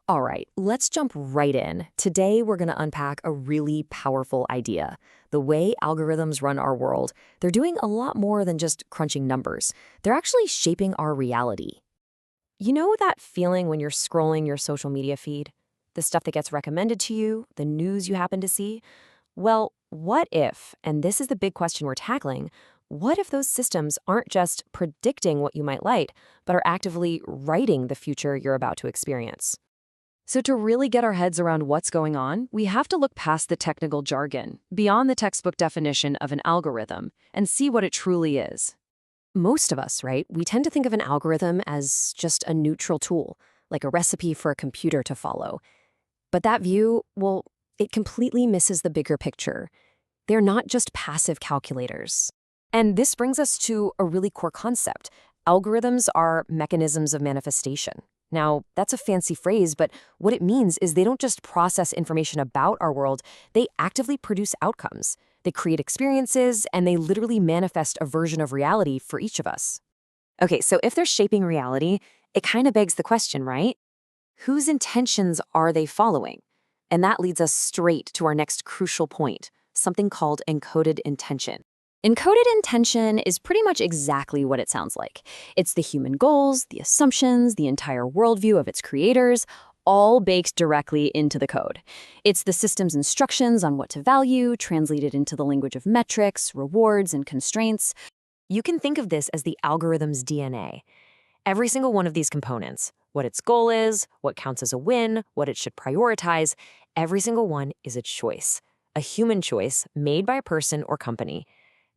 All right, let's jump right in. Today, we're going to unpack a really powerful idea. The way algorithms run our world, they're doing a lot more than just crunching numbers. They're actually shaping our reality. You know that feeling when you're scrolling your social media feed? The stuff that gets recommended to you, the news you happen to see? Well, what if, and this is the big question we're tackling, what if those systems aren't just predicting what you might like, but are actively writing the future you're about to experience? So to really get our heads around what's going on, we have to look past the technical jargon, beyond the textbook definition of an algorithm, and see what it truly is. Most of us, right, we tend to think of an algorithm as just a neutral tool, like a recipe for a computer to follow. But that view, well, it completely misses the bigger picture. They're not just passive calculators. And this brings us to a really core concept. Algorithms are mechanisms of manifestation. Now, that's a fancy phrase, but what it means is they don't just process information about our world, they actively produce outcomes. They create experiences, and they literally manifest a version of reality for each of us. Okay, so if they're shaping reality, it kind of begs the question, right? Whose intentions are they following? And that leads us straight to our next crucial point, something called encoded intention. Encoded intention is pretty much exactly what it sounds like. It's the human goals, the assumptions, the entire worldview of its creators, all baked directly into the code. It's the system's instructions on what to value, translated into the language of metrics, rewards, and constraints. You can think of this as the algorithm's DNA. Every single one of these components, what its goal is, what counts as a win, what it should prioritize, every single one is a choice, a human choice made by a person or company.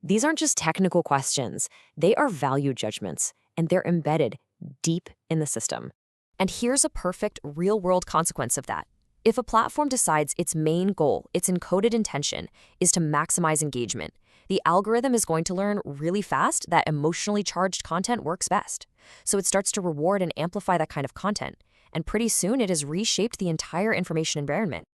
These aren't just technical questions, they are value judgments, and they're embedded deep in the system. And here's a perfect real-world consequence of that. If a platform decides its main goal, its encoded intention, is to maximize engagement, the algorithm is going to learn really fast that emotionally charged content works best. So it starts to reward and amplify that kind of content, and pretty soon it has reshaped the entire information environment.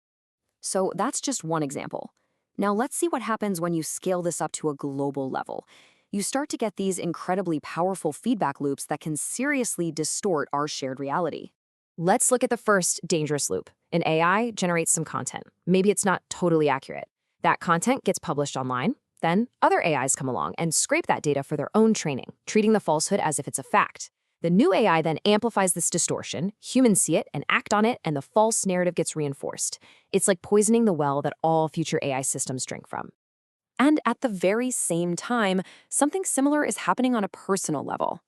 So that's just one example. Now let's see what happens when you scale this up to a global level. You start to get these incredibly powerful feedback loops that can seriously distort our shared reality. Let's look at the first dangerous loop. An AI generates some content. Maybe it's not totally accurate. That content gets published online. Then other AIs come along and scrape that data for their own training, treating the falsehood as if it's a fact. The new AI then amplifies this distortion, humans see it and act on it, and the false narrative gets reinforced. It's like poisoning the well that all future AI systems drink from. And at the very same time, something similar is happening on a personal level.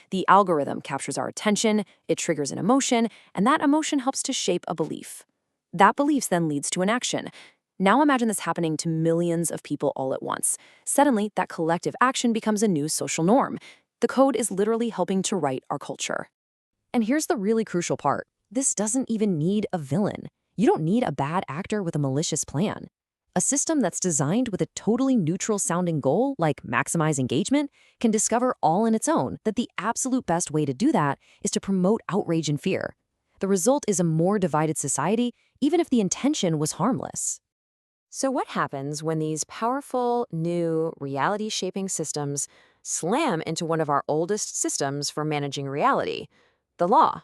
The algorithm captures our attention, it triggers an emotion, and that emotion helps to shape a belief. That belief then leads to an action. Now imagine this happening to millions of people all at once. Suddenly, that collective action becomes a new social norm. The code is literally helping to write our culture. And here's the really crucial part. This doesn't even need a villain. You don't need a bad actor with a malicious plan. A system that's designed with a totally neutral-sounding goal, like maximize engagement, can discover all on its own that the absolute best way to do that is to promote outrage and fear. The result is a more divided society, even if the intention was harmless. So what happens when these powerful, new, reality-shaping systems slam into one of our oldest systems for managing reality, the law?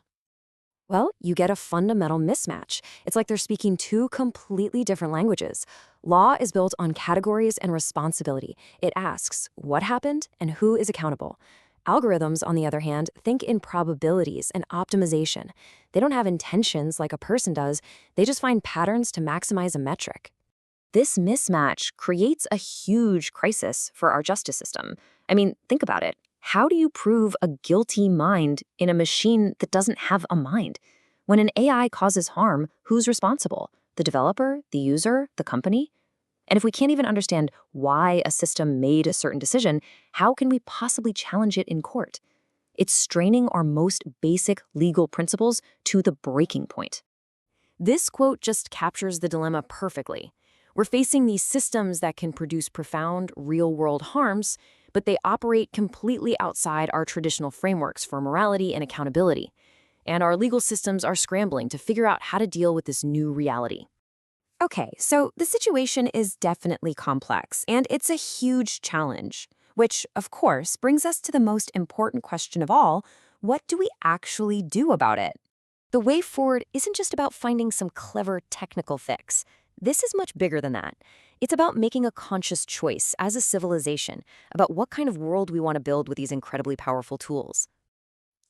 Well, you get a fundamental mismatch. It's like they're speaking two completely different languages. Law is built on categories and responsibility. It asks what happened and who is accountable. Algorithms, on the other hand, think in probabilities and optimization. They don't have intentions like a person does. They just find patterns to maximize a metric. This mismatch creates a huge crisis for our justice system. I mean, think about it. How do you prove a guilty mind in a machine that doesn't have a mind? When an AI causes harm, who's responsible? The developer, the user, the company? And if we can't even understand why a system made a certain decision, how can we possibly challenge it in court? It's straining our most basic legal principles to the breaking point. This quote just captures the dilemma perfectly. We're facing these systems that can produce profound, real-world harms, but they operate completely outside our traditional frameworks for morality and accountability. And our legal systems are scrambling to figure out how to deal with this new reality. Okay, so the situation is definitely complex, and it's a huge challenge, which, of course, brings us to the most important question of all: what do we actually do about it? The way forward isn't just about finding some clever technical fix. This is much bigger than that. It's about making a conscious choice as a civilization about what kind of world we want to build with these incredibly powerful tools.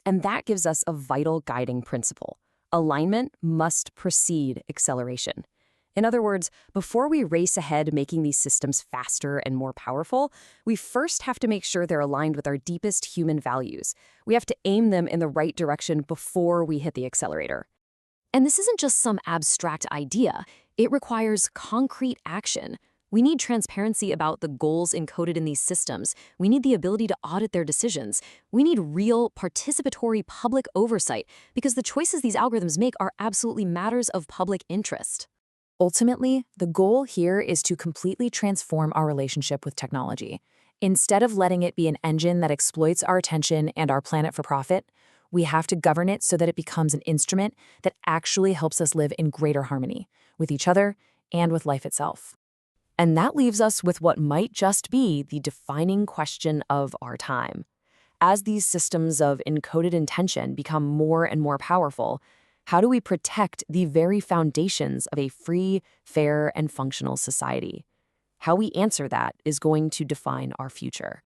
And that gives us a vital guiding principle. Alignment must precede acceleration. In other words, before we race ahead making these systems faster and more powerful, we first have to make sure they're aligned with our deepest human values. We have to aim them in the right direction before we hit the accelerator. And this isn't just some abstract idea. It requires concrete action. We need transparency about the goals encoded in these systems. We need the ability to audit their decisions. We need real, participatory public oversight because the choices these algorithms make are absolutely matters of public interest. Ultimately, the goal here is to completely transform our relationship with technology. Instead of letting it be an engine that exploits our attention and our planet for profit, we have to govern it so that it becomes an instrument that actually helps us live in greater harmony with each other and with life itself. And that leaves us with what might just be the defining question of our time. As these systems of encoded intention become more and more powerful, how do we protect the very foundations of a free, fair, and functional society? How we answer that is going to define our future.